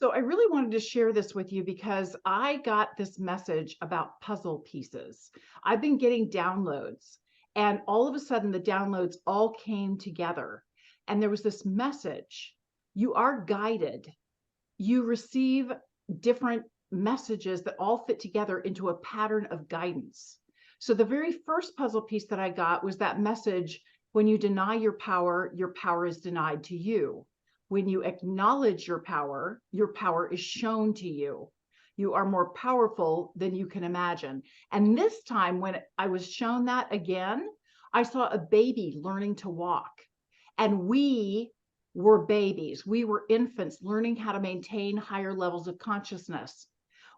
So I really wanted to share this with you because I got this message about puzzle pieces. I've been getting downloads, and all of a sudden the downloads all came together. And there was this message: you are guided. You receive different messages that all fit together into a pattern of guidance. So the very first puzzle piece that I got was that message: when you deny your power is denied to you. When you acknowledge your power is shown to you. You are more powerful than you can imagine. And this time, when I was shown that again, I saw a baby learning to walk. And we were babies. We were infants learning how to maintain higher levels of consciousness.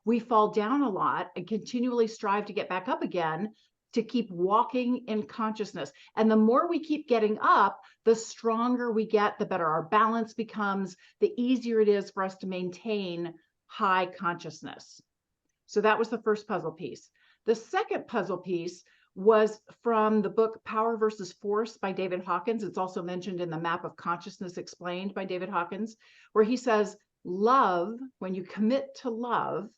We fall down a lot and continually strive to get back up again, to keep walking in consciousness. And the more we keep getting up, the stronger we get, the better our balance becomes, the easier it is for us to maintain high consciousness. So that was the first puzzle piece. The second puzzle piece was from the book Power versus Force by David Hawkins. It's also mentioned in the Map of Consciousness Explained by David Hawkins, where he says, love, when you commit to love,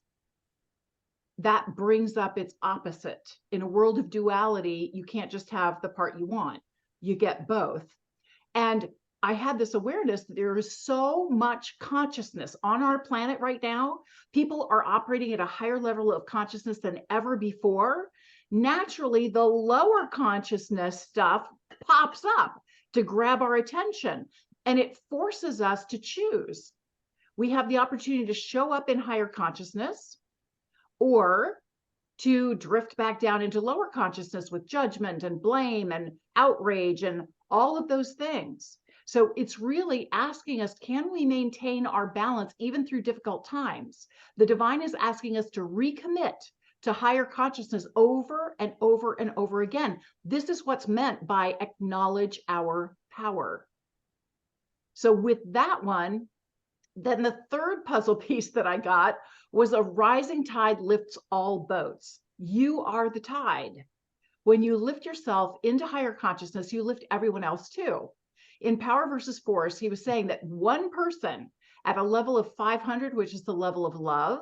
that brings up its opposite. In a world of duality, you can't just have the part you want. You get both. And I had this awareness that there is so much consciousness on our planet right now. People are operating at a higher level of consciousness than ever before. Naturally, the lower consciousness stuff pops up to grab our attention, and it forces us to choose. We have the opportunity to show up in higher consciousness, or to drift back down into lower consciousness with judgment and blame and outrage and all of those things. So it's really asking us, can we maintain our balance even through difficult times? The divine is asking us to recommit to higher consciousness over and over and over again. This is what's meant by acknowledge our power. So with that one, then the third puzzle piece that I got was a rising tide lifts all boats. You are the tide. When you lift yourself into higher consciousness, you lift everyone else too. In Power versus Force, he was saying that one person at a level of 500, which is the level of love,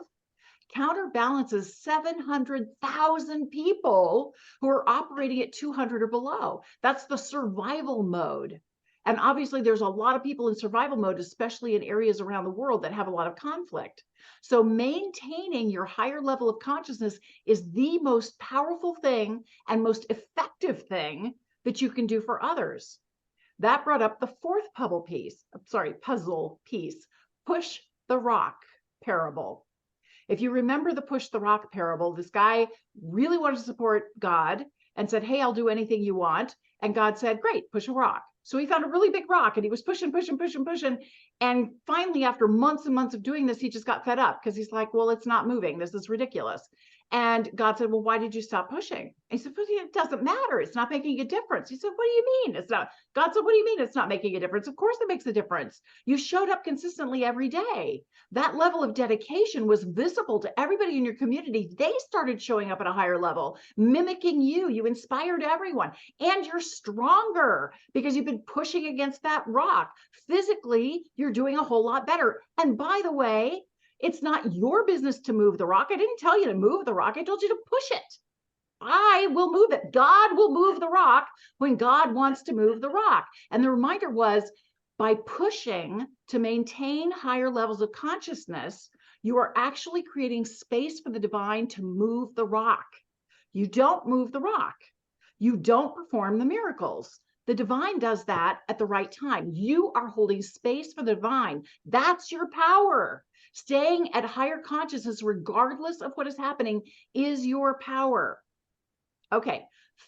counterbalances 700,000 people who are operating at 200 or below. That's the survival mode. And obviously, there's a lot of people in survival mode, especially in areas around the world that have a lot of conflict. So maintaining your higher level of consciousness is the most powerful thing and most effective thing that you can do for others. That brought up the fourth puzzle piece, push the rock parable. If you remember the push the rock parable, this guy really wanted to support God and said, hey, I'll do anything you want. And God said, great, push a rock. So he found a really big rock and he was pushing. And finally, after months and months of doing this, he just got fed up because he's like, well, it's not moving. This is ridiculous. And God said, well, why did you stop pushing? He said, well, it doesn't matter. It's not making a difference. He said, what do you mean? It's not. God said, what do you mean it's not making a difference? Of course it makes a difference. You showed up consistently every day. That level of dedication was visible to everybody in your community. They started showing up at a higher level, mimicking you. You inspired everyone. And you're stronger because you've been pushing against that rock. Physically, you're doing a whole lot better. And by the way, it's not your business to move the rock. I didn't tell you to move the rock. I told you to push it. I will move it. God will move the rock when God wants to move the rock. And the reminder was, by pushing to maintain higher levels of consciousness, you are actually creating space for the divine to move the rock. You don't move the rock. You don't perform the miracles. The divine does that at the right time. You are holding space for the divine. That's your power. Staying at higher consciousness, regardless of what is happening, is your power. Okay,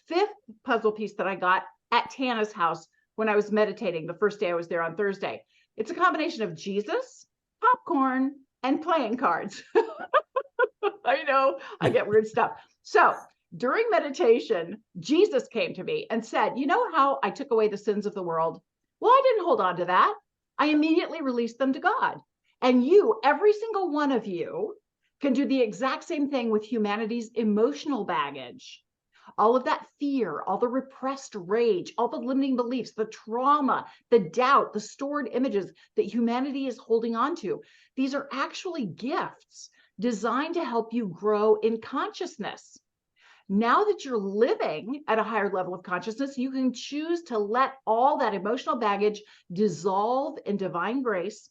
fifth puzzle piece that I got at Tana's house when I was meditating the first day I was there on Thursday. It's a combination of Jesus, popcorn, and playing cards. I know, I get weird stuff. So during meditation, Jesus came to me and said, you know how I took away the sins of the world? Well, I didn't hold on to that. I immediately released them to God. And you, every single one of you, can do the exact same thing with humanity's emotional baggage. all of that fear, all the repressed rage, all the limiting beliefs, the trauma, the doubt, the stored images that humanity is holding on to. These are actually gifts designed to help you grow in consciousness. Now that you're living at a higher level of consciousness, you can choose to let all that emotional baggage dissolve in divine grace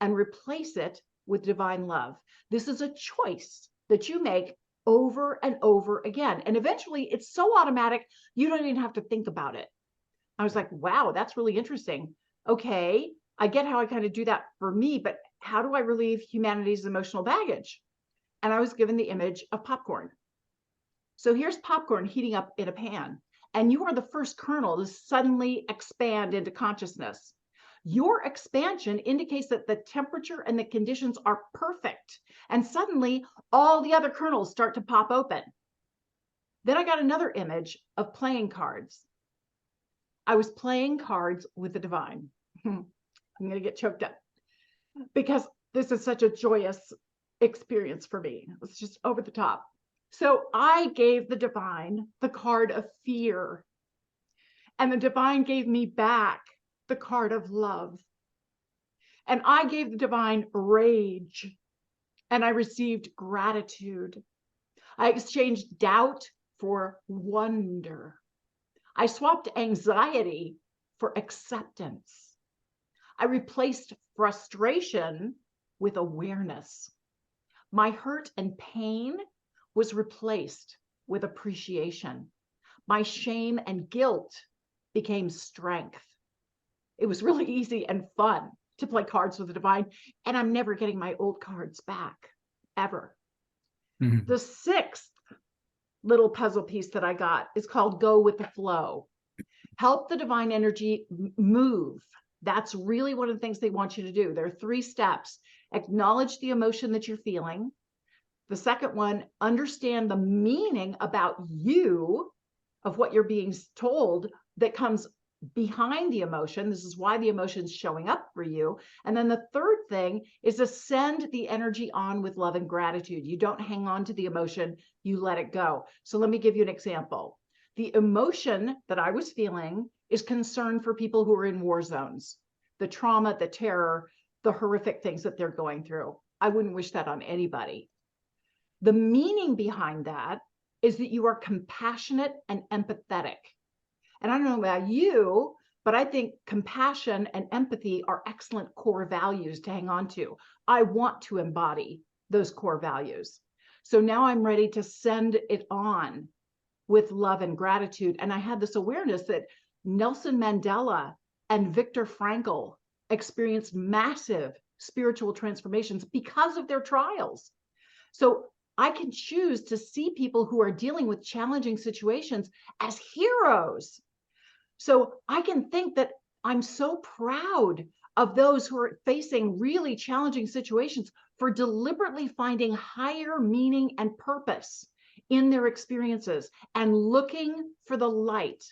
and replace it with divine love. This is a choice that you make over and over again. And eventually it's so automatic, you don't even have to think about it. I was like, wow, that's really interesting. Okay, I get how I kind of do that for me, but how do I relieve humanity's emotional baggage? And I was given the image of popcorn. So here's popcorn heating up in a pan, and you are the first kernel to suddenly expand into consciousness. Your expansion indicates that the temperature and the conditions are perfect, and suddenly all the other kernels start to pop open. Then I got another image of playing cards. I was playing cards with the divine. I'm going to get choked up because this is such a joyous experience for me. It's just over the top. So I gave the divine the card of fear, and the divine gave me back the card of love. And I gave the divine rage, and I received gratitude. I exchanged doubt for wonder. I swapped anxiety for acceptance. I replaced frustration with awareness. My hurt and pain was replaced with appreciation. My shame and guilt became strength. It was really easy and fun to play cards with the divine, and I'm never getting my old cards back, ever. Mm-hmm. The sixth little puzzle piece that I got is called Go with the Flow. Help the divine energy move. That's really one of the things they want you to do. There are 3 steps. Acknowledge the emotion that you're feeling. The second one, understand the meaning about you of what you're being told that comes behind the emotion. This is why the emotion's showing up for you. And then the third thing is to send the energy on with love and gratitude. You don't hang on to the emotion, you let it go. So let me give you an example. The emotion that I was feeling is concern for people who are in war zones, the trauma, the terror, the horrific things that they're going through. I wouldn't wish that on anybody. The meaning behind that is that you are compassionate and empathetic. And I don't know about you, but I think compassion and empathy are excellent core values to hang on to. I want to embody those core values. So now I'm ready to send it on with love and gratitude. And I had this awareness that Nelson Mandela and Viktor Frankl experienced massive spiritual transformations because of their trials. So I can choose to see people who are dealing with challenging situations as heroes. So I can think that I'm so proud of those who are facing really challenging situations for deliberately finding higher meaning and purpose in their experiences and looking for the light.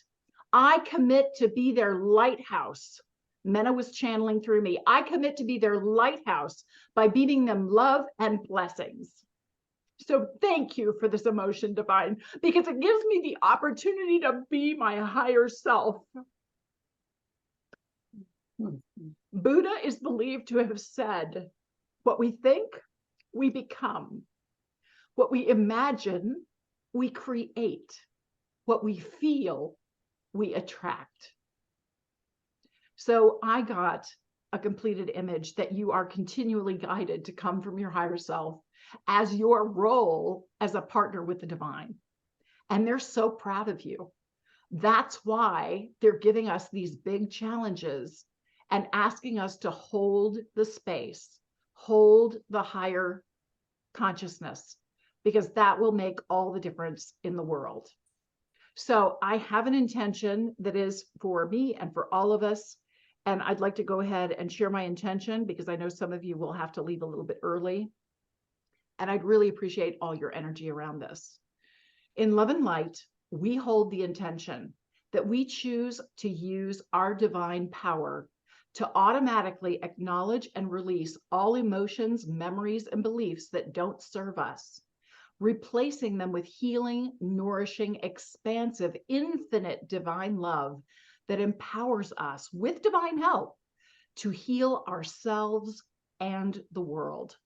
I commit to be their lighthouse. Mena was channeling through me. I commit to be their lighthouse by beaming them love and blessings. So thank you for this emotion, divine, because it gives me the opportunity to be my higher self. Buddha is believed to have said, what we think, we become. What we imagine, we create. What we feel, we attract. So I got a completed image that you are continually guided to come from your higher self as your role as a partner with the divine. And they're so proud of you. That's why they're giving us these big challenges and asking us to hold the space, hold the higher consciousness, because that will make all the difference in the world. So I have an intention that is for me and for all of us. And I'd like to go ahead and share my intention because I know some of you will have to leave a little bit early. And I'd really appreciate all your energy around this. In Love and Light, we hold the intention that we choose to use our divine power to automatically acknowledge and release all emotions, memories, and beliefs that don't serve us. replacing them with healing, nourishing, expansive, infinite divine love that empowers us with divine help to heal ourselves and the world.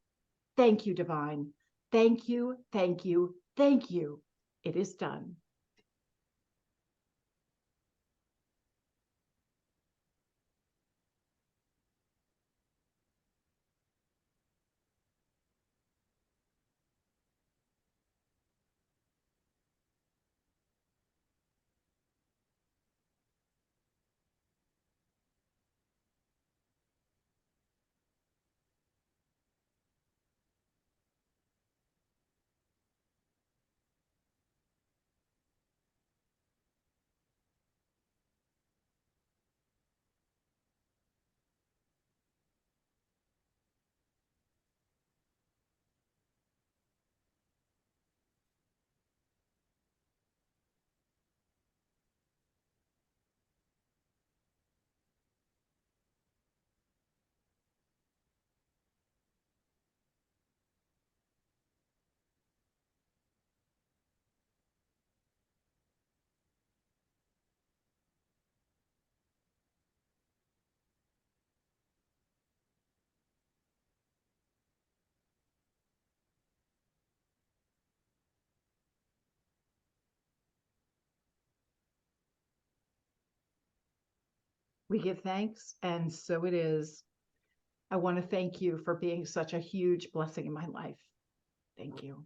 Thank you, divine. Thank you, thank you, thank you. It is done. We give thanks, and so it is. I want to thank you for being such a huge blessing in my life. Thank you.